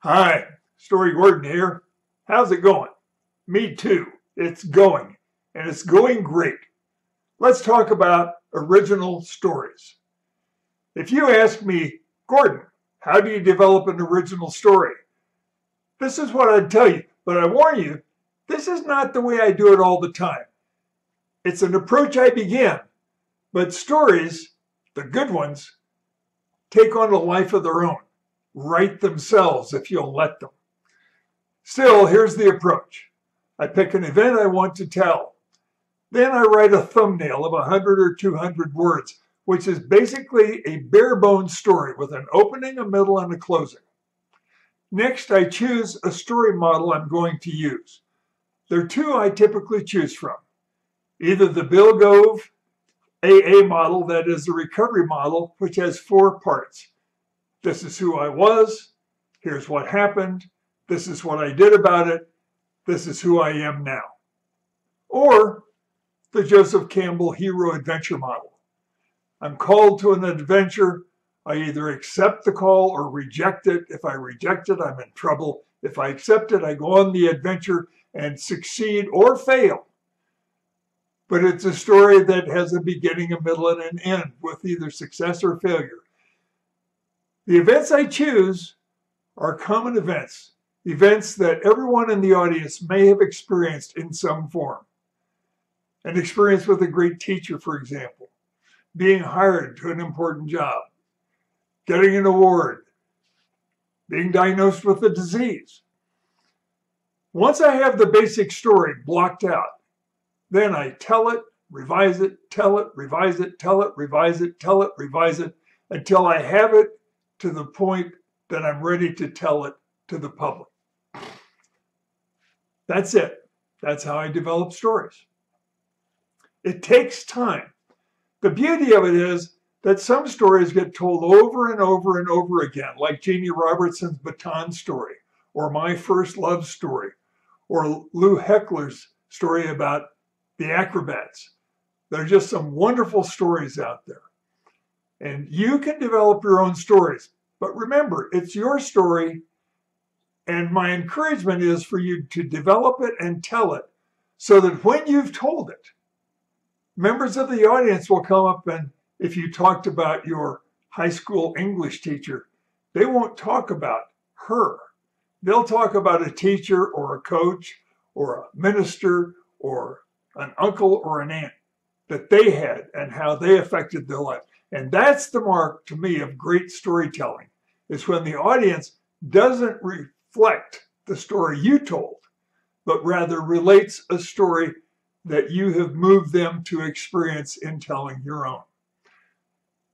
Hi, Story Gordon here. How's it going? Me too. It's going, and it's going great. Let's talk about original stories. If you ask me, Gordon, how do you develop an original story? This is what I'd tell you, but I warn you, this is not the way I do it all the time. It's an approach I begin, but stories, the good ones, take on a life of their own. Write themselves if you'll let them. Still, here's the approach. I pick an event I want to tell. Then I write a thumbnail of 100 or 200 words, which is basically a bare bones story with an opening, a middle, and a closing. Next, I choose a story model I'm going to use. There are two I typically choose from. Either the Bill Gove AA model, that is the recovery model, which has 4 parts. This is who I was, here's what happened, this is what I did about it, this is who I am now. Or the Joseph Campbell hero adventure model. I'm called to an adventure, I either accept the call or reject it. If I reject it, I'm in trouble. If I accept it, I go on the adventure and succeed or fail. But it's a story that has a beginning, a middle, and an end with either success or failure. The events I choose are common events, events that everyone in the audience may have experienced in some form. An experience with a great teacher, for example, being hired to an important job, getting an award, being diagnosed with a disease. Once I have the basic story blocked out, then I tell it, revise it, tell it, revise it, tell it, revise it, tell it, revise it, until I have it to the point that I'm ready to tell it to the public. That's it. That's how I develop stories. It takes time. The beauty of it is that some stories get told over and over and over again, like Jeannie Robertson's Baton story, or My First Love story, or Lou Heckler's story about the acrobats. There are just some wonderful stories out there. And you can develop your own stories. But remember, it's your story. And my encouragement is for you to develop it and tell it so that when you've told it, members of the audience will come up, and if you talked about your high school English teacher, they won't talk about her. They'll talk about a teacher or a coach or a minister or an uncle or an aunt that they had and how they affected their life. And that's the mark to me of great storytelling, is when the audience doesn't reflect the story you told, but rather relates a story that you have moved them to experience in telling your own.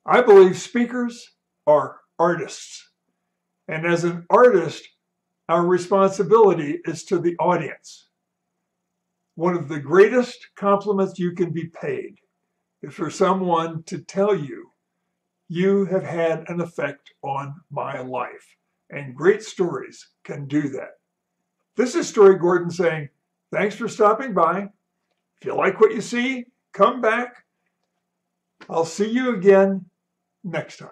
I believe speakers are artists. And as an artist, our responsibility is to the audience. One of the greatest compliments you can be paid is for someone to tell you, you have had an effect on my life. And great stories can do that. This is Story Gordon saying, thanks for stopping by. If you like what you see, come back. I'll see you again next time.